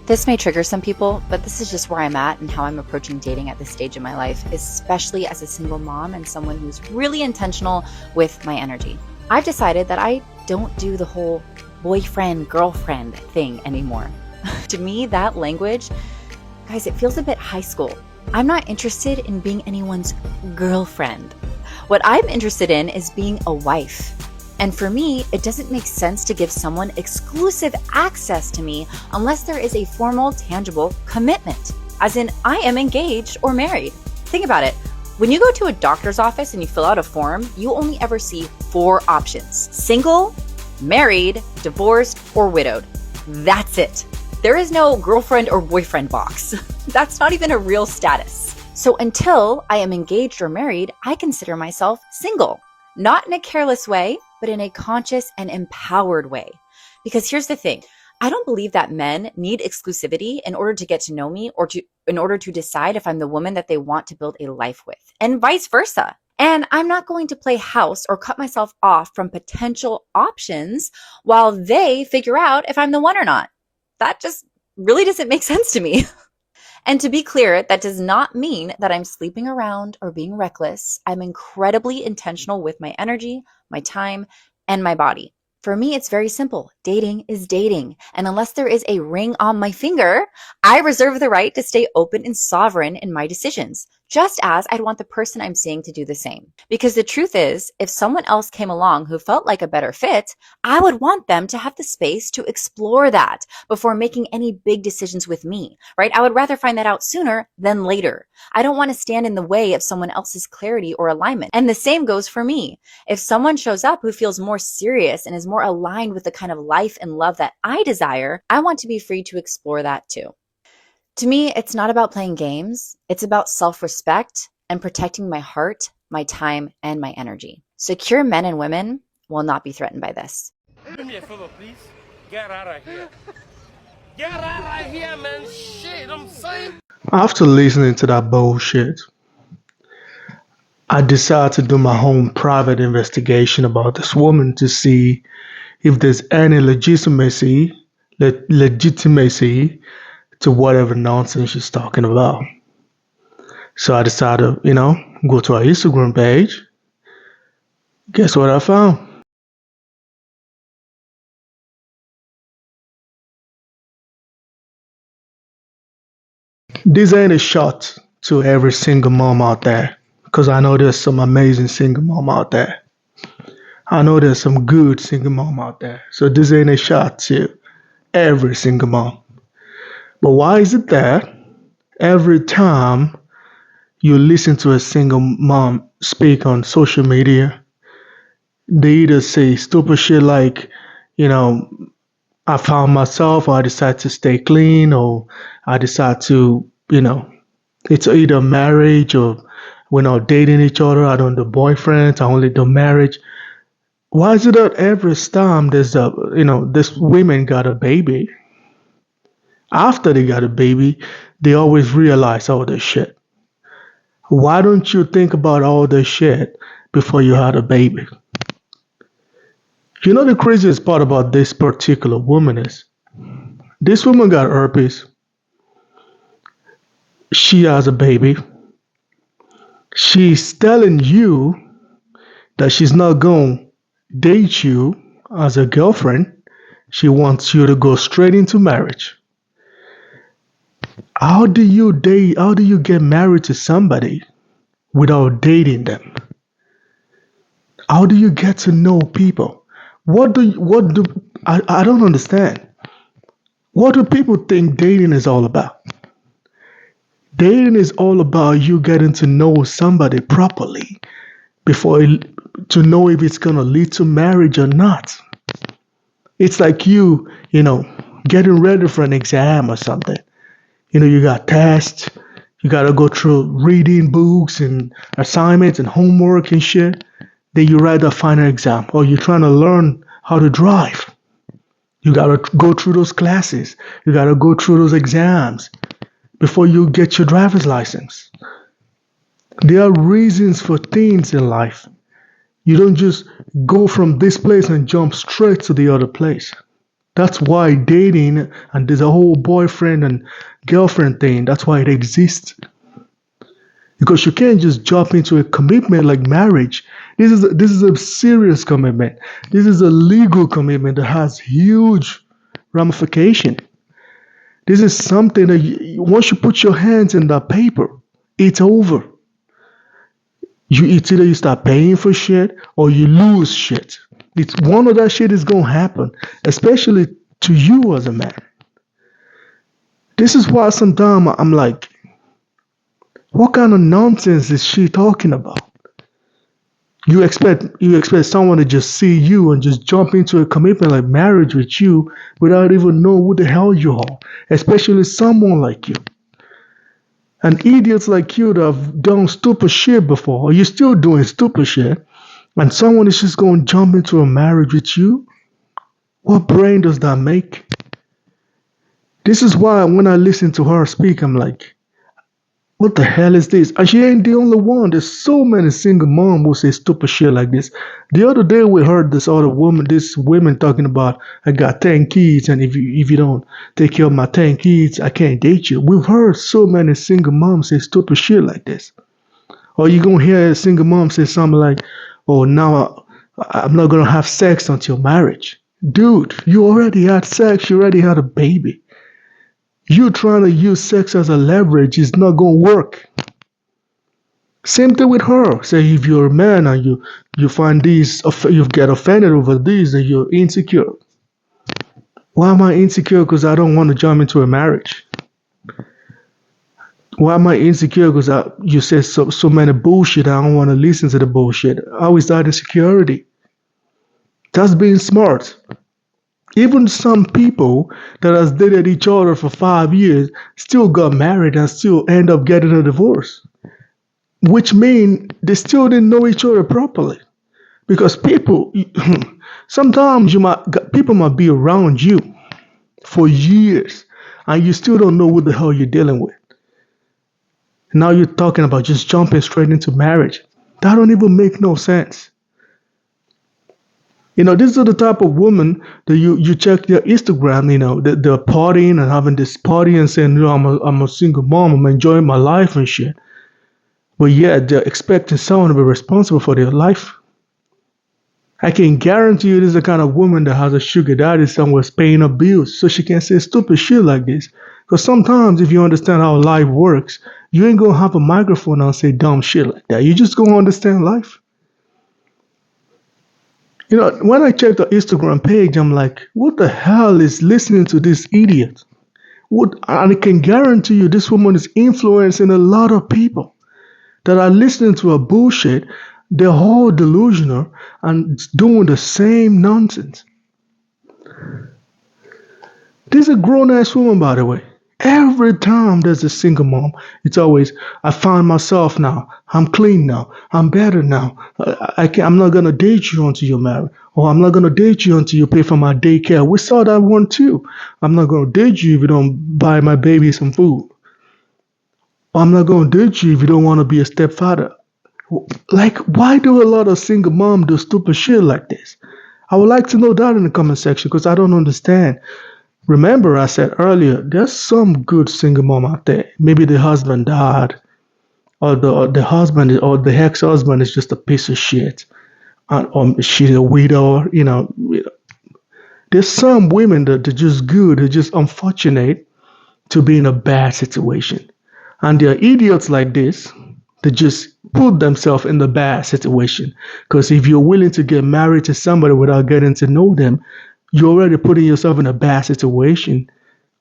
This may trigger some people, but this is just where I'm at and how I'm approaching dating at this stage in my life, especially as a single mom and someone who's really intentional with my energy. I've decided that I don't do the whole boyfriend, girlfriend thing anymore. To me, that language, guys, it feels a bit high school. I'm not interested in being anyone's girlfriend. What I'm interested in is being a wife. And for me, it doesn't make sense to give someone exclusive access to me unless there is a formal, tangible commitment, as in I am engaged or married. Think about it. When you go to a doctor's office and you fill out a form, you only ever see 4 options: single, married, divorced, or widowed. That's it. There is no girlfriend or boyfriend box. That's not even a real status. So until I am engaged or married, I consider myself single. Not in a careless way, but in a conscious and empowered way. Because here's the thing. I don't believe that men need exclusivity in order to get to know me or in order to decide if I'm the woman that they want to build a life with, and vice versa. And I'm not going to play house or cut myself off from potential options while they figure out if I'm the one or not. That just really doesn't make sense to me. And to be clear, that does not mean that I'm sleeping around or being reckless. I'm incredibly intentional with my energy, my time, and my body. For me, it's very simple. Dating is dating. And unless there is a ring on my finger, I reserve the right to stay open and sovereign in my decisions, just as I'd want the person I'm seeing to do the same. Because the truth is, if someone else came along who felt like a better fit, I would want them to have the space to explore that before making any big decisions with me, right? I would rather find that out sooner than later. I don't want to stand in the way of someone else's clarity or alignment. And the same goes for me. If someone shows up who feels more serious and is more aligned with the kind of life and love that I desire, I want to be free to explore that too. To me, it's not about playing games. It's about self-respect and protecting my heart, my time, and my energy. Secure men and women will not be threatened by this. Do me a favor, please. Get out of here. Get out of here, man. Shit, I'm saying. After listening to that bullshit, I decided to do my own private investigation about this woman to see if there's any legitimacy to whatever nonsense she's talking about. So I decided to, go to her Instagram page. Guess what I found? This ain't a shot to every single mom out there, because I know there's some amazing single mom out there. I know there's some good single mom out there. So this ain't a shot to every single mom. But why is it that every time you listen to a single mom speak on social media, they either say stupid shit like, I found myself, or I decide to stay clean, or I decide to, it's either marriage or we're not dating each other. I don't do boyfriends. I only do marriage. Why is it that every time this women got a baby, after they got a baby, they always realize all this shit? Why don't you think about all this shit before you had a baby? You know the craziest part about this particular woman is this woman got herpes. She has a baby. She's telling you that she's not going to date you as a girlfriend. She wants you to go straight into marriage. How do you date? How do you get married to somebody without dating them? How do you get to know people? I don't understand. What do people think dating is all about? Dating is all about you getting to know somebody properly to know if it's going to lead to marriage or not. It's like you getting ready for an exam or something. You got tests, you got to go through reading books and assignments and homework and shit. Then you write the final exam, or you're trying to learn how to drive. You got to go through those classes. You got to go through those exams before you get your driver's license. There are reasons for things in life. You don't just go from this place and jump straight to the other place. That's why dating and there's a whole boyfriend and girlfriend thing. That's why it exists. Because you can't just jump into a commitment like marriage. This is a serious commitment. This is a legal commitment that has huge ramification. This is something that once you put your hands in that paper, it's over. It's either you start paying for shit or you lose shit. It's one of that shit is gonna happen, especially to you as a man. This is why sometimes I'm like, what kind of nonsense is she talking about? You expect someone to just see you and just jump into a commitment like marriage with you without even know who the hell you are, especially someone like you. And idiots like you that have done stupid shit before, or you're still doing stupid shit, and someone is just going to jump into a marriage with you? What brain does that make? This is why when I listen to her speak, I'm like, what the hell is this? And she ain't the only one. There's so many single moms who say stupid shit like this. The other day we heard this woman talking about, I got 10 kids, and if you don't take care of my 10 kids, I can't date you. We've heard so many single moms say stupid shit like this. Or you gonna hear a single mom say something like, oh, now I'm not gonna have sex until marriage. Dude, you already had sex, you already had a baby. You trying to use sex as a leverage is not gonna work. Same thing with her. Say if you're a man and you find these, you get offended over these, and you're insecure. Why am I insecure? Because I don't want to jump into a marriage. Why am I insecure? Because you said so many bullshit. I don't want to listen to the bullshit. How is that insecurity? That's being smart. Even some people that has dated each other for 5 years still got married and still end up getting a divorce, which means they still didn't know each other properly. Because people, sometimes people might be around you for years and you still don't know what the hell you're dealing with. Now you're talking about just jumping straight into marriage. That don't even make no sense. These are the type of women that you check their Instagram, they're partying and having this party and saying, I'm a single mom, I'm enjoying my life and shit. But yet they're expecting someone to be responsible for their life. I can guarantee you this is the kind of woman that has a sugar daddy somewhere paying her bills so she can say stupid shit like this. Because sometimes if you understand how life works, you ain't gonna have a microphone and say dumb shit like that. You just gonna understand life. When I check the Instagram page, I'm like, what the hell is listening to this idiot? And I can guarantee you this woman is influencing a lot of people that are listening to her bullshit. They're all delusional and doing the same nonsense. This is a grown-ass woman, by the way. Every time there's a single mom, it's always, I found myself now. I'm clean now. I'm better now. I'm not going to date you until you're married. Or I'm not going to date you until you pay for my daycare. We saw that one too. I'm not going to date you if you don't buy my baby some food. Or I'm not going to date you if you don't want to be a stepfather. Like, why do a lot of single moms do stupid shit like this? I would like to know that in the comment section because I don't understand. Remember, I said earlier, there's some good single mom out there. Maybe the husband died, or the husband or the ex-husband is just a piece of shit, or she's a widow. There's some women that are just good, they're just unfortunate to be in a bad situation, and there are idiots like this that just put themselves in the bad situation. Because if you're willing to get married to somebody without getting to know them, you're already putting yourself in a bad situation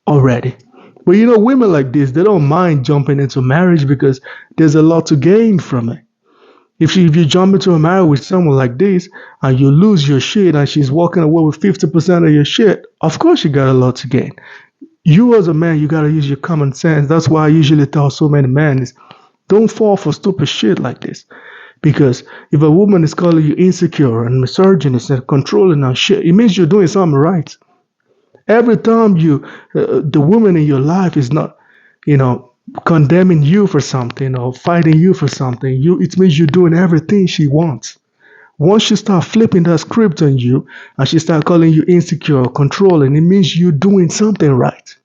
already. But women like this, they don't mind jumping into marriage because there's a lot to gain from it. If you jump into a marriage with someone like this and you lose your shit and she's walking away with 50% of your shit, of course you got a lot to gain. You as a man, you got to use your common sense. That's why I usually tell so many men is don't fall for stupid shit like this. Because if a woman is calling you insecure and misogynist and controlling and shit, it means you're doing something right. Every time the woman in your life is not, condemning you for something or fighting you for something, it means you're doing everything she wants. Once she start flipping that script on you and she start calling you insecure or controlling, it means you're doing something right.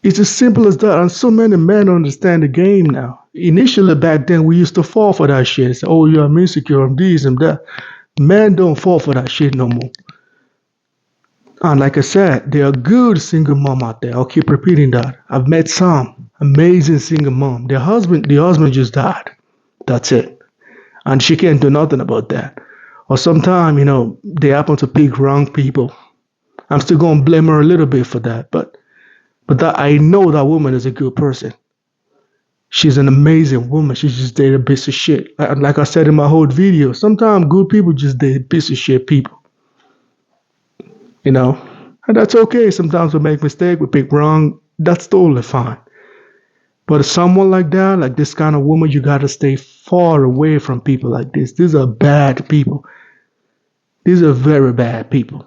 It's as simple as that. And so many men don't understand the game now. Initially, back then, we used to fall for that shit. Say, oh, yeah, I'm insecure, I'm this, I'm that. Men don't fall for that shit no more. And like I said, there are good single mom out there. I'll keep repeating that. I've met some amazing single mom. The husband just died. That's it. And she can't do nothing about that. Or sometimes, they happen to pick wrong people. I'm still gonna blame her a little bit for that, but that I know that woman is a good person. She's an amazing woman. She just dated a piece of shit. Like I said in my whole video, sometimes good people just date piece of shit people. And that's okay. Sometimes we make mistakes, we pick wrong. That's totally fine. But someone like that, like this kind of woman, you gotta stay far away from people like this. These are bad people. These are very bad people.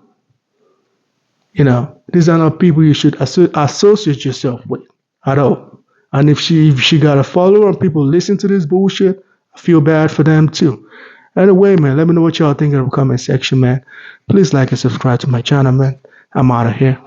These are not people you should associate yourself with at all. And if she got a follower and people listen to this bullshit, I feel bad for them too. Anyway, man, let me know what y'all think in the comment section, man. Please like and subscribe to my channel, man. I'm out of here.